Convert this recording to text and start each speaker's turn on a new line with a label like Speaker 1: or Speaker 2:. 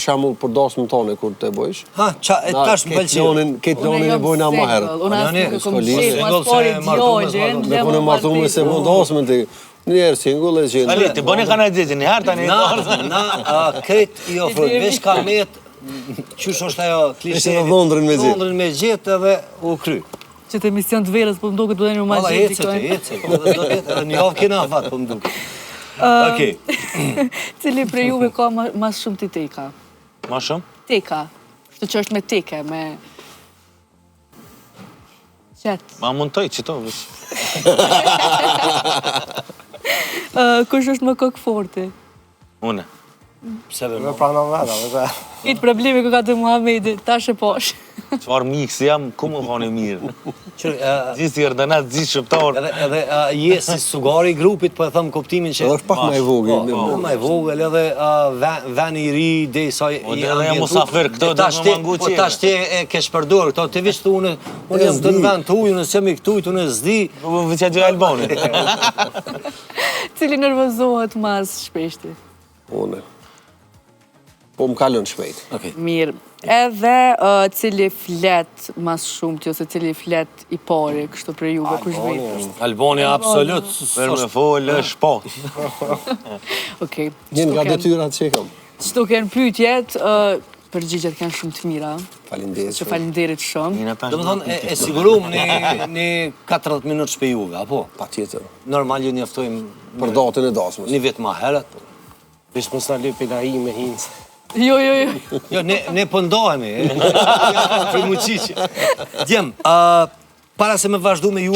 Speaker 1: shembull për dasmën tonë kur të bëjsh.
Speaker 2: Ha, tash më pëlqen.
Speaker 1: Këtë lonin e bojna më herët.
Speaker 3: Unë nuk kom qef, mas pari djallin.
Speaker 1: Me punë martume se mund dasmën ti. Njerë singull e gjenë.
Speaker 4: Ali, të bëni kanadizi, një herë tani.
Speaker 2: Na, këtë i ofrojnë, veç kamet, qysh është ajo klishe.
Speaker 1: Ishte në dhondrën me gjithë.
Speaker 2: Dhondrën me gjithë edhe u kry.
Speaker 3: Që të emision të verës, po më duke të dojnë më
Speaker 2: Alla, ece, edhe një avë kena afat, po më duke. Okej.
Speaker 3: Cili prej juve ka mas shumë ti teka?
Speaker 4: Ma shumë?
Speaker 3: Teka. Shtu që është me teke, me... Qetë.
Speaker 4: Ma mund tëj, që to, vësh.
Speaker 3: Kush është më kokë forti?
Speaker 4: Une.
Speaker 2: Pse
Speaker 5: Me pranon veta, vete.
Speaker 3: Kitë problemi kë ka të Muhamedi, tash e posh.
Speaker 4: Qëfar mikë si jam, ku më thoni mirë? Gjithë si Erdanat, gjithë shqiptarë.
Speaker 2: Edhe je si sugari i grupit, po e thëmë kuptimin që...
Speaker 1: Edhe është pak më e vogël.
Speaker 2: Më e vogël, edhe veni i ri, dhe i saj...
Speaker 4: Edhe jam musafir, këto dhe më mangu
Speaker 2: qire. Po tash ti e kesh përdor, këto të vishë unë jam të në vend të unë jam i këtujt, unë zdi...
Speaker 4: Po vëqja dy Albani.
Speaker 3: Cili nervozohet mas shpeshti?
Speaker 1: Une. Po më kalon shpejt.
Speaker 3: Mirë. Edhe cili flet mas shumë ti, ose cili flet i pari, kështu për juve, kush vetë?
Speaker 2: Albani absolut.
Speaker 4: Për me folë, është po.
Speaker 3: Okej.
Speaker 1: Njën nga detyrat që i kam.
Speaker 3: Qëto kënë pyetjet, përgjigjet kënë shumë të mira.
Speaker 1: Falinderit.
Speaker 3: Që falinderit shumë.
Speaker 2: Do më thonë, e sigurum një 40 minutë shpe juve, apo?
Speaker 1: Pa tjetër.
Speaker 2: Normal ju njeftojmë...
Speaker 1: Për datën e dasmës.
Speaker 2: Një vetë ma herët.
Speaker 5: Vish më sa lipi na i me hinës.
Speaker 3: Jo.
Speaker 2: Jo, ne pëndohemi. Për muqiqe. Djem, para se me vazhdu me ju,